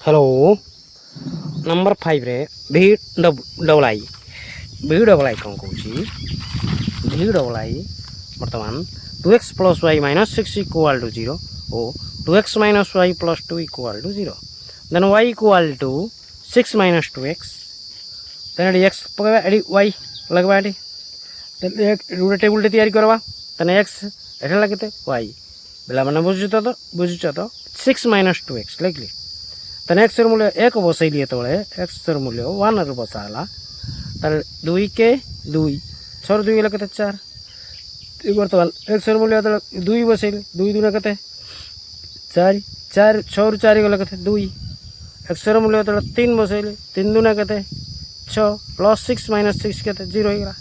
hello number 5 रे भी double आई कौन कौन भी डबल आई बर्तमान 2x plus y minus 6 equal to 0 और 2x minus y plus 2 equal to 0 then y equal to 6 minus 2x then एडी x पकवा एडी y लगवा एडी देन एक रूट टेबल तैयारी करवा देन x एटा लगते y बेला माने बुझुच तो 6 माइनस 2x लिखली तने एक्स मूल्य एक बसैली तो एक्स मूल्य 1 रे बसाला तार 2 के 2 6 2 गले कते 4 बर्तमान एक्स मूल्य तो 2 बसैली 2 दुना कते 4 4 6 ରୁ 4 गले कते 2 एक्स मूल्य तो 3 बसैली 3 दुना कते 6 प्लस 6 माइनस 6 कते 0 हो गला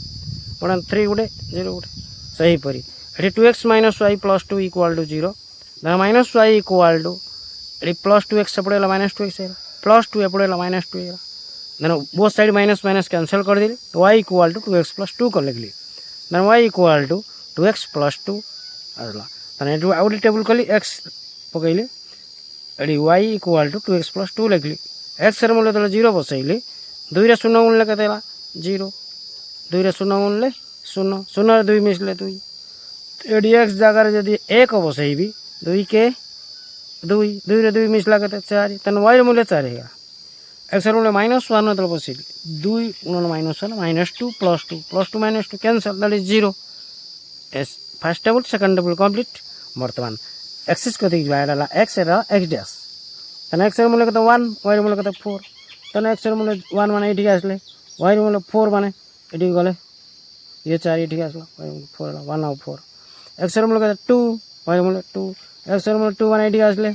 बड़ा 3 गुडे 0 गुडे सही परी एठी 2x minus y plus 2 equal to 0 ना माइनस y इक्वल टू ये प्लस 2x पड़ेगा माइनस 2x प्लस 2 पड़ेगा minus 2 then both side minus minus cancel कर दी y equal to 2x plus 2 कर लिखली then y equal to 2x plus 2 आसला then out table कली x पकईली ये y equal to 2x plus 2 लिखली x मूल्य तो 0 बसैली 2 रे 0 गुणले कते 0 2 रे 0 गुणले 0 0 2 मिसले 2 एडी x जगह जदि 1 बसैबी 2 के 2 2 रे 2 मिसला कते 4 तन y मूल्य 4 है x मूल्य माइनस 1 तो बसिल 2 गुणन minus 1 minus 2 plus 2 minus 2 cancel that is 0 S first table second table complete वर्तमान एक्सिस कति जायला x एरा x डैश तन x मूल्य कते 1 y मूल्य कते 4 तन x मूल्य 1 माने एठी आसले y मूल्य 4 माने एठी गले ये 4 एठी आसला y मूल्य 4 1 और 4 x मूल्य कते 2 y मूल्य 2 एक्स मूल्य 2 माने एठी आसले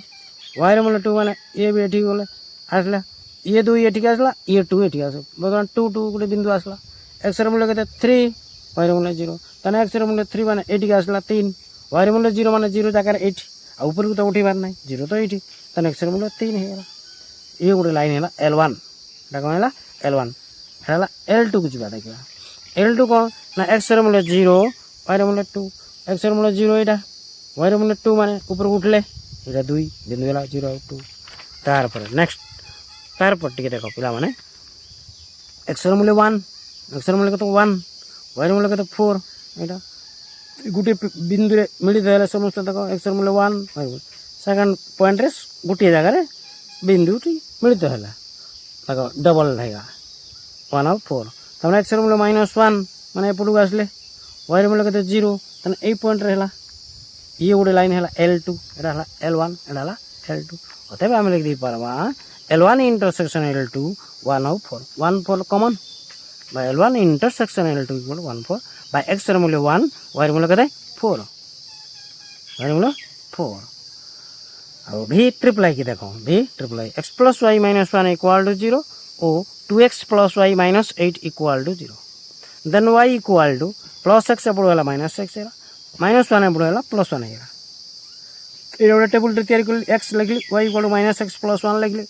y मूल्य 2 माने ये भी एठी गले आसला ये 2 एठी आसला ये 2 एठी आसे बगन 2 2 गुडे बिंदु आसला एक्स मूल्य कते 3 y मूल्य 0 तने एक्स मूल्य 3 माने एठी आसला 3 y मूल्य 0 माने 0 जाकर 8 आ ऊपर को तो उठी बार नहीं 0 तो एठी तने एक्स मूल्य 3 हेला ये गुडे लाइन हेला L1 डा कोन हेला L1 हेला L2 कुछ बात है L2 को ना एक्स मूल्य 0 y मूल्य 2 एक्स मूल्य 0 एटा y मूल्य 2 माने ऊपर उठले एटा 2 बिंदु गेला 0 2 तार पर नेक्स्ट तार पर टिके देखो पिला माने x मूल्य 1 x मूल्य कत 1 y मूल्य कत 4 एटा गुटे बिंदु रे मिली देला समस्त देखो x मूल्य 1 सेकंड पॉइंट रे गुटे जगह रे बिंदु टी मिली देला देखो डबल रहेगा 1 और 4 तने x मूल्य -1 माने एपडू आसले y मूल्य कत 0 तने ए पॉइंट रहला ये गोटे लाइन है L2 एटा L1 एटा L2 अतएव आम लिख दी पारबा L1 इंटरसेक्शन L2 1 और 4 1 4 common by L1 intersection L2 equal 1 4 by x मूल्य 1 y मूल्य कते 4 y मूल्य 4 अब v ट्रिपल आई की देखो v triple I x plus y minus 1 equal to 0 और 2x plus y minus 8 equal to 0 then y equal to plus x पड़ेगा minus x है -1 पड़ेगा +1 है ये टेबल तैयारी कर x लिखली y इक्वल टू -x +1 लिखली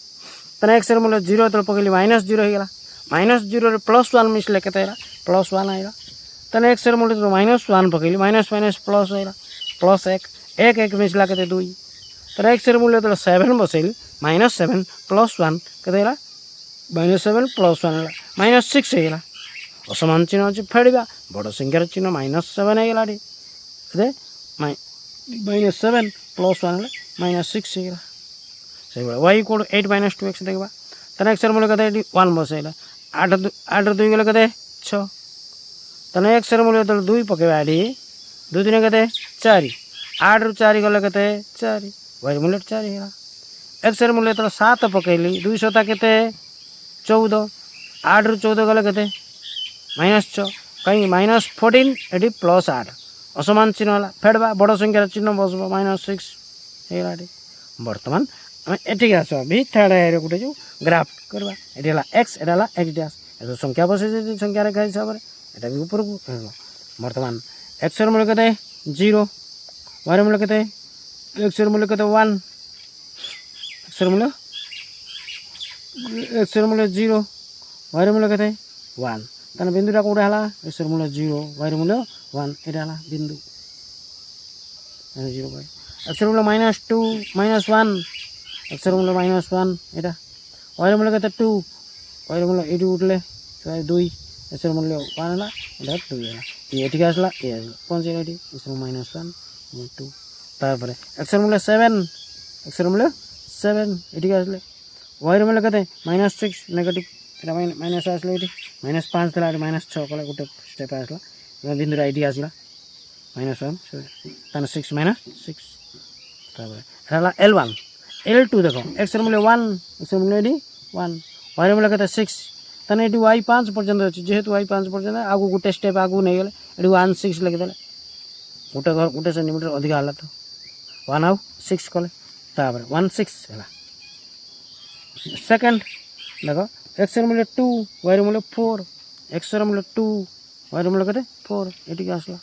तने x मूल्य 0 तो पकली -0 हो गला -0 रे +1 मिसले केते +1 आइला तने x मूल्य तो -1 पकली माइनस माइनस प्लस आइला +1 1 मिसला केते 2 तने x मूल्य तो 7 बसैली -7 +1 केते आइला -7 +1 -6 हो गला असमान चिन्ह अछि फेडबा बड़ संख्यार चिन्ह -7 हो गला दे -7 +1 -6 है सही बड़ा y इक्वल 8 - 2x देखबा तने x मूल्य कते 1 बसैला 8 2 गले कते 6 तने x मूल्य तो 2 पकेबा आडी 2 3 कते 4 8 ରୁ 4 गले कते 4 y मूल्य 4 है x मूल्य तो 7 पकेली 2 7 कते 14 8 ରୁ 14 गले कते -6 कहीं -14 एडी +8 असमान चिन्ह है फेडबा बड़ संख्यार चिन्ह बसब -6 है बर्तमान आम एटिक आस भी थर्ड है गोटे जो ग्राफ करवा ये एक्स एटा एक्स डैश ए संख्या बस संख्या रेखा हिसाब से भी ऊपर को बर्तमान एक्स मूल्य कते 0 y मूल्य कते एक्स मूल्य कते 1 एक्स मूल्य 0 y मूल्य कते 1 तने बिंदुटा कोडा हला एक्स मूल्य 0 y मूल्य 1 एटा हला बिंदु 0 x मूल्य -2 -1 x मूल्य -1 एटा ওয়াইয়ের মূল্য কত 2 ওয়াইয়ের মূল্য এটি উঠলে 2 এক্সের মূল্য 1 হলো এটা 2 হলো এটিকে আসলা এ আসলো কোন জায়গায় এটি এক্সের -1 2 তারপরে এক্সের মূল্য 7 এক্সের মূল্য 7 এটিকে আসলে ওয়াইয়ের মূল্য কত -6 নেগেটিভ এটা মাইনাস আসলো এটি -5 দিলে আর -6 কলে গোটে স্টেপে আসলো বিন্দুটা এটি আসলা -1 তাহলে 6 -6 তারপরে এটা হলো L1 L2 দেখো এক্সের মূল্য 1 এক্সের মূল্য এটি 1 ওয়াইয়ের মূল্য কত 6 তাহলে এটি y 5 পর্যন্ত আছে যেহেতু y 5 পর্যন্ত আগু গোটে স্টেপ আগু নেই গেলে এটি 1 6 লিখিদেলে গোটে সেন্টিমিটার ଅଧିକା ହେଲା ତ 1 ଆଉ 6 କଲେ ତାପରେ 1 6 ହେଲା ସେକେଣ୍ଡ ଦେଖ ଏକ୍ସର ମୂଲ୍ୟ 2 ୱାଇର ମୂଲ୍ୟ 4 ଏକ୍ସର ମୂଲ୍ୟ 2 ୱାଇର ମୂଲ୍ୟ କେତେ 4 ଏଠିକି ଆସିଲା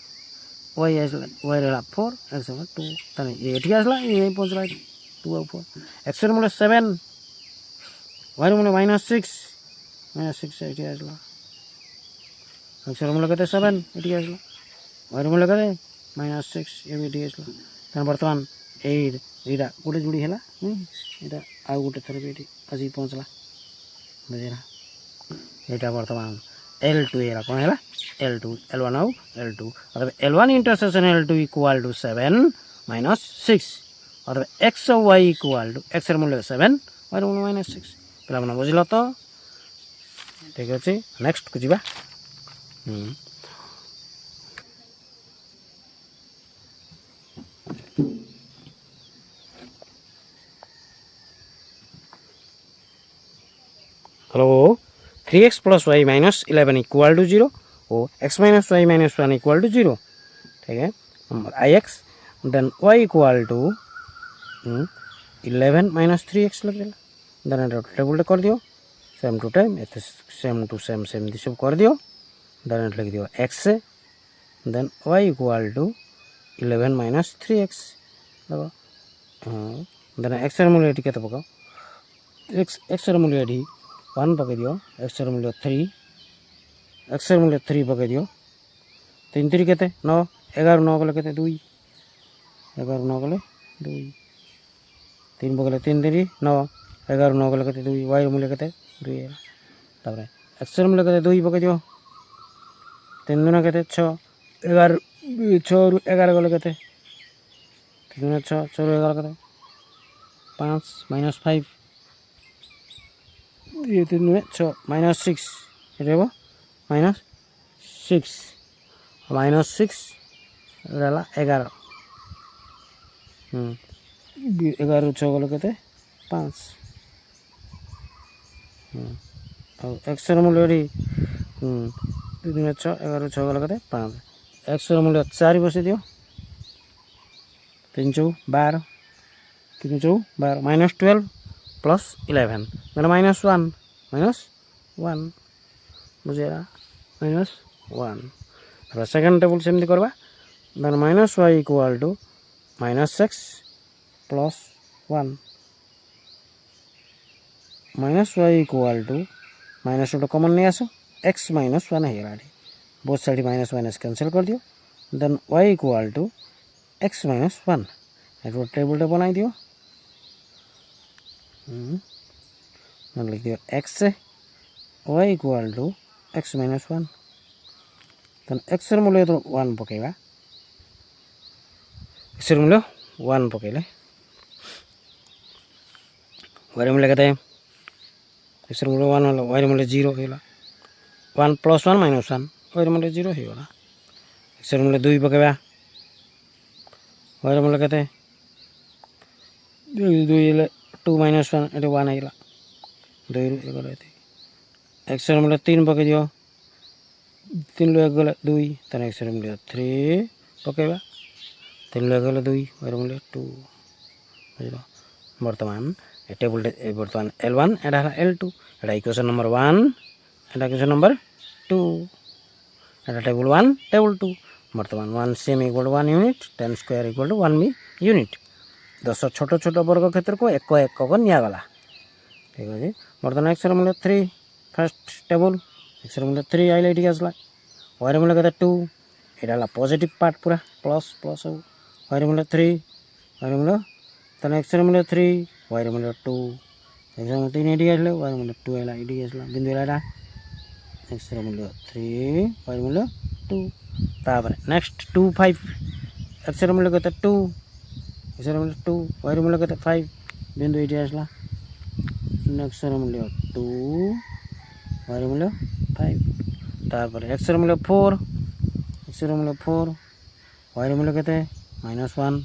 ୱାଇ ଆସିଲା ୱାଇର ହେଲା 4 ଏକ୍ସର ମୂଲ୍ୟ 2 ତାହେଲେ ଏଠିକି ଆସିଲା ଏ ପହଞ୍ଚିଲା 2 ଆଉ 4 ଏକ୍ସର ମୂଲ୍ୟ 7 ୱାଇର ମୂଲ୍ୟ -6 ଏଠି ଆସିଲା ଏକ୍ସର ମୂଲ୍ୟ କେତେ 7 ଏଠିକି ଆସିଲା ୱାଇର ମୂଲ୍ୟ କେତେ -6 ଏ ବି ଏଠିକି ଆସିଲା ତାହେଲେ ବର୍ତ୍ତମାନ এইটা গোটে যোଡ଼ି ହେଲା ଏଇଟା ଆଉ ଗୋଟେ ଥର ବି ଏଠି ଆସିକି ପହଞ୍ଚିଲା ବୁଝିଲା এইটা ବର୍ତ୍ତମାନ L2 ହେଲା କ'ଣ ହେଲା L2 L1 ଆଉ L2 ଅର୍ଥାৎ L1 intersection L2 equal to 7 -6 ଅର୍ଥାৎ x ଆଉ y ଇକ୍ୱାଲ୍ ଟୁ x ର ମୂଲ୍ୟ 7 y ର ମୂଲ୍ୟ -6 ପିଲାମାନେ ବୁଝିଲ ତ ଠିକ୍ ଅଛି ନେକ୍ସଟକୁ ଯିବା हेलो 3x + y - 11 = 0 और x - y - 1 = 0 ठीक है ix देन y = 11 - 3x लग देला देन टेबल कर दियो same to time same to same this कर दियो देन लिख दियो x देन y = 11 - 3x देखो देन x ର ମୂଲ୍ୟ ଏଠି କେତେ ପକାଅ x ର ମୂଲ୍ୟ ଏଠି 1 पकड़ दियो x ର ମୂଲ୍ୟ 3 x ର ମୂଲ୍ୟ 3 पकड़ दियो 3 3 केते 9 11 9 गले केते 2 11 9 गले 2 3 पकड़ले 3 3 9 11 9 गले केते 2 y ର ମୂଲ୍ୟ କେତେ 2 ତାପରେ x ର ମୂଲ୍ୟ କେତେ 2 पकड़ दियो 3 2 केते 6 11 6 ରୁ 11 ଗଲେ କେତେ 3 6 6 ରୁ 11 केते 5 -5 ये 3 6 -6 এটা হবো -6 -6 रहला 11 11 ରୁ 6 ଗଲେ କେତେ 5 ଆଉ x ର ମୂଲ୍ୟ ଏଠି 2 6 11 ରୁ 6 ଗଲେ କେତେ 5 x ର ମୂଲ୍ୟ 4 ବସେଇ ଦିଅ 3 4 12 3 4 12 -12 + 11 then -1 बुझेगा -1 अब सेकंड टेबल सेमती करवा then -y = -x + 1 -y = -ଗୋଟେ कॉमन नहीं आसो x - 1 है गला बोथ साइड -1 कैंसिल कर दियो then y = x - 1 एटो टेबल बनाई दियो लिख दियो x y = x - 1 then x ର ମୂଲ୍ୟ ତ 1 ପକେଇବା x ର ମୂଲ୍ୟ 1 ପକେଇଲେ y ର ମୂଲ୍ୟ କେତେ x ର ମୂଲ୍ୟ 1 ହେଲା y ର ମୂଲ୍ୟ 0 ହେଇଗଲା 1 + 1 - 1 y ର ମୂଲ୍ୟ 0 ହେଇଗଲା x ର ମୂଲ୍ୟ 2 ପକେଇବା y ର ମୂଲ୍ୟ କେତେ 2 ହେଲେ 2 - 1 ଏଠି 1 ହେଇଗଲା 2 ରୁ 1 ଗଲେ x ର ମୂଲ୍ୟ 3 ପକେଇ ଦିଅ 3 ରୁ 1 ଗଲେ 2 ତାହେଲେ x ର ମୂଲ୍ୟ 3 ପକେଇବା 3 ରୁ 1 ଗଲେ 2 y ର ମୂଲ୍ୟ 2 ବୁଝିଲ ବର୍ତ୍ତମାନ ଏ ଟେବୁଲ ବର୍ତ୍ତମାନ L1 ଏଟା ହେଲା L2 ଏଟା ଇକ୍ୱେସନ୍ ନମ୍ବର 1 ଏଟା ଇକ୍ୱେସନ୍ ନମ୍ବର 2 ଏଟା ଟେବୁଲ 1 ଟେବୁଲ 2 ବର୍ତ୍ତମାନ 1 cm = 1 यूनिट 10 स्क्वायर = 1 यूनिट 10 छोट छोट वर्ग क्षेत्र को एक एकक निगला ठीक अच्छे बर्तमान x ର ମୂଲ୍ୟ 3 फर्स्ट टेबल x ର ମୂଲ୍ୟ 3 आइले ये आसला y ର ମୂଲ୍ୟ केते 2 यहाँ पॉजिटिव पार्ट पूरा प्लस प्लस सब y ର ମୂଲ୍ୟ 3 y ର ମୂଲ୍ୟ तने x ର ମୂଲ୍ୟ 3 y ର ମୂଲ୍ୟ 2 एक्स मूल्य 3 एटी आसले वाई मूल्य 2 आला एटी आसला बिंदु आला एक्स मूल्य 3 वाई मूल्य 2 तापर नेक्स्ट 2 5 एक्स मूल्य केते 2 एक्स मूल्य 2 वाई मूल्य केते 5 बिंदु एटी आसला नेक्स्ट मूल्य 2 वाई मूल्य 5 तापर एक्स मूल्य 4 एक्स मूल्य 4 वाई मूल्य केते -1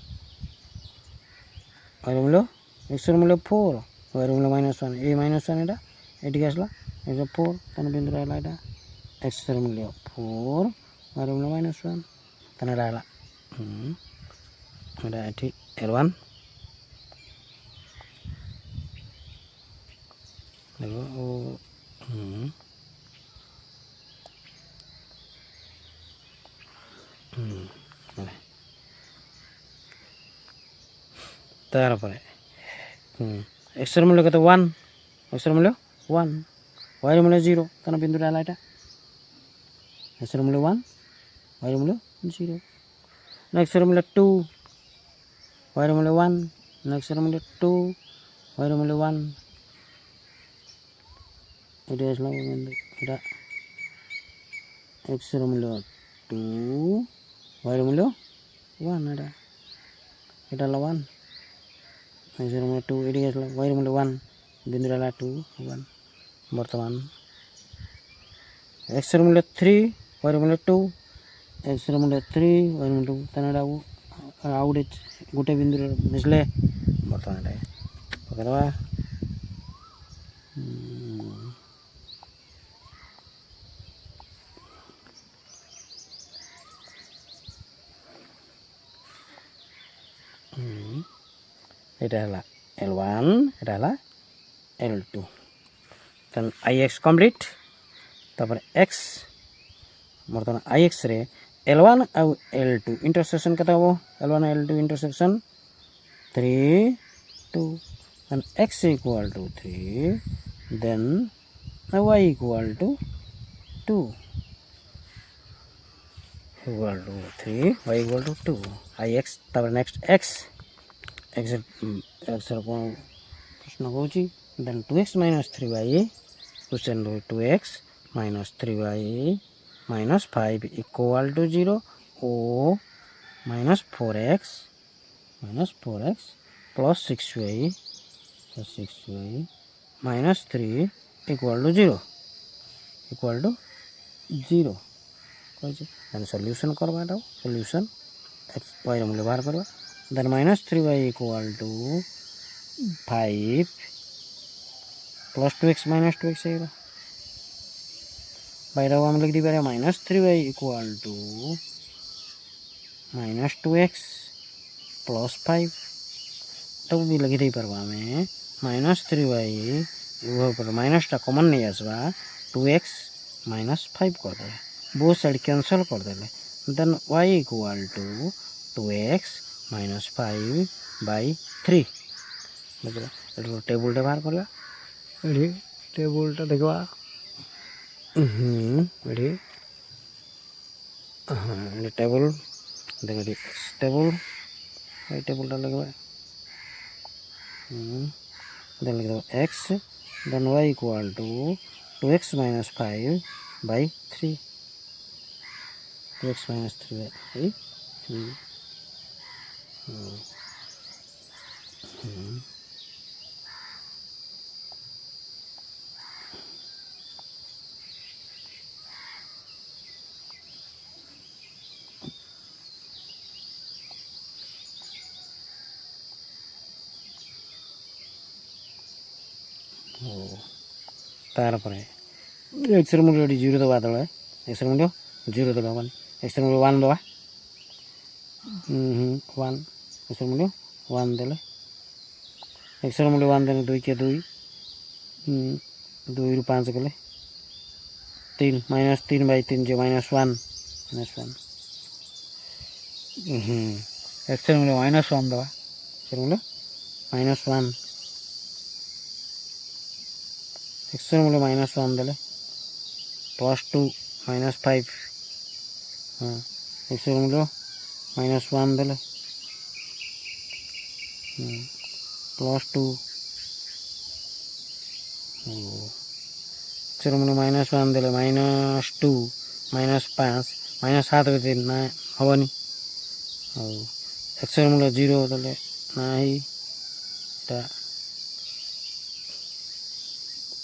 वाई मूल्य एक्स मूल्य 4 वाई मूल्य -1 ए -1 एटा एटी आसला एक्स 4 तने बिंदु आला एटा एक्स मूल्य 4 वाई मूल्य -1 तने आला एटा एठी L1 देखो तारपरे एक्स मूल्य केते 1 एक्स मूल्य 1 वाई मूल्य 0 तने बिंदु आला एटा एक्स मूल्य 1 वाई मूल्य 0 नेक्स्ट मूल्य 2 वाई मूल्य 1 नेक्स्ट मूल्य 2 वाई मूल्य 1 एटी आसला एटा एक्स मूल्य 2 वाई मूल्य 1 एटा एटा ला 1 एक्स मूल्य 2 एटी आसला वाई मूल्य 1 बिंदु आला 2 1 बर्तमान एक्स मूल्य 3 वाई मूल्य 2 एक्स मूल्य 3 वाई मूल्य 2 तने आउट गोटे बिंदु मिसले बर्तमान एटा पकड़वा এটা হলা L1 এটা হলা L2 then IX complete তারপরে X বর্তমান IX রে L1 ଆଉ L2 intersection কেতে হবো L1 L2 intersection 3 2 then X equal to 3 then Y equal to 2 equal to 3 Y equal to 2 IX তারপরে next X X प्रश्न कौन then 2x minus 3y question 2x minus 3y minus 5 equal to 0 or minus 4x plus 6y minus 3 equal to 0 then solution करवा solution x y मूल्य बाहर करवा then minus 3y equal to 5 plus 2x minus 2x है बाहर हम लिख दी बारे minus 3y equal to minus 2x plus 5 तो भी लगी रही पर हमें minus 3y ऊपर minus टा कॉमन नहीं आसवा 2x minus 5 कर दे बोथ साइड कैंसिल कर दे then y equal to 2x minus 5 by 3 देखो ये टेबल टा बाहर करवा ये टेबल टा देखवा ये टेबल देखो टेबल ये टेबल टा लगवा then लिख दो x then y equal to 2x minus 5 by 3 2x minus 3 by 3 तारपरे एक्स मूल्य 0 दबा दे एक्स मूल्य 0 दबा एक्स मूल्य 1 दबा 1 एक्स मूल्य 1 देले एक्स मूल्य 1 देने 2 के 2 2 रु 5 गले 3 minus 3 by 3 जो -1 एक्स मूल्य -1 दबा एक्स मूल्य -1 एक्स मूल्य -1 देले +2 -5 एक्स मूल्य -1 देले +2 एक्स मूल्य -1 देले -2 -5 -7 के ना हेनी एक्स मूल्य 0 देले ना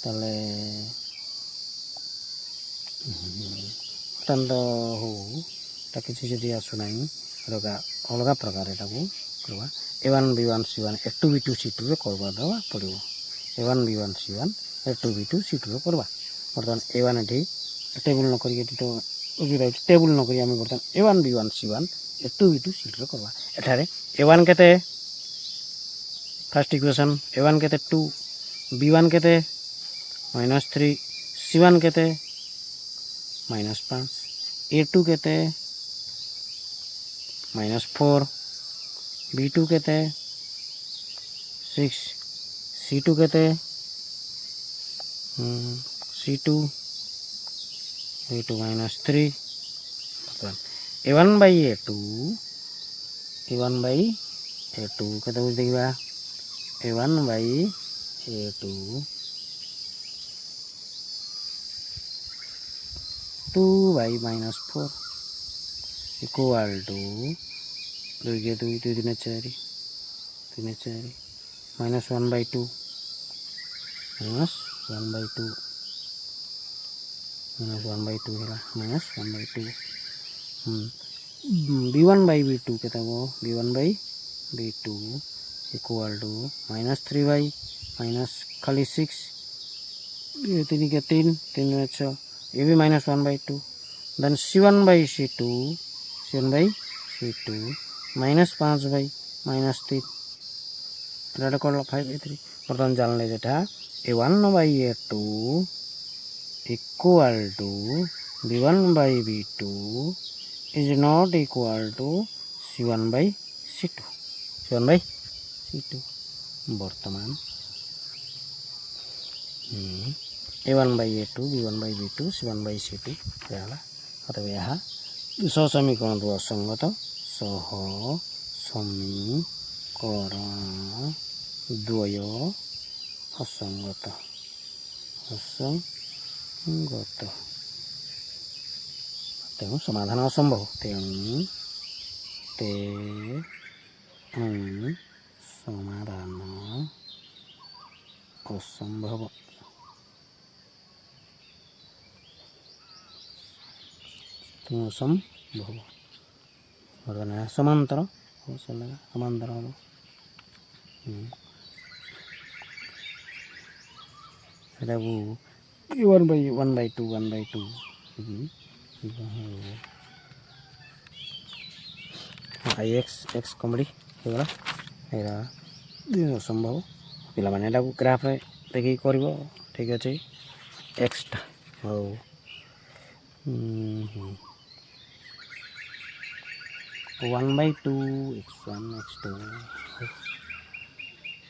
ताले बर्तमान तो हो किसी जदि आसुना अलग प्रकार यहाँ करवा A1 B1 C1 A2 B2 C2 करवा दवा पड़ो A1 B1 C1 A2 B2 C2 करवा बर्तमान A1 ये टेबल नक तो टेबल नक बर्तमान A1 B1 C1 A2 B2 C2 करवा एठारे A1 केते फर्स्ट इक्वेशन A1 केते 2 B1 केते -3 C1 केते -5 A2 केते -4 B2 केते 6 C2 केते C2 A2 -3 A1 by A2 केते बुझ देखिबा A1 by A2 2 by -4 equal to 2 के 2 2 3 4 -1 by 2 -1 by 2 -1 by 2 है -1 by 2 B1 by B2 केता वो B1 by B2 equal to -3 by खाली 6 3 के 3 3 में 6 ये भी -1 by 2 then C1 by C2 -5 by -3 এটা করল 5 by 3 বর্তমান জানলে যেটা A1 by A2 equal to B1 by B2 is not equal to C1 by C2 বর্তমান A1 by A2 B1 by B2 C1 by C2 অতএব ଏହା ସହସମୀକରଣ ଅସଙ୍ଗତ ସମୀକରଣ ଦ୍ୱୟ ଅସଙ୍ଗତ ତେଣୁ ସମାଧାନ ଅସମ୍ଭବ ସମାଧାନ ଅସମ୍ଭବ असंभव समांतर समांतर हम one by two I x comedy असंभव पे ग्राफ देखिए कर ठीक अच्छे एक्सटा हो 1 by 2 x1 x2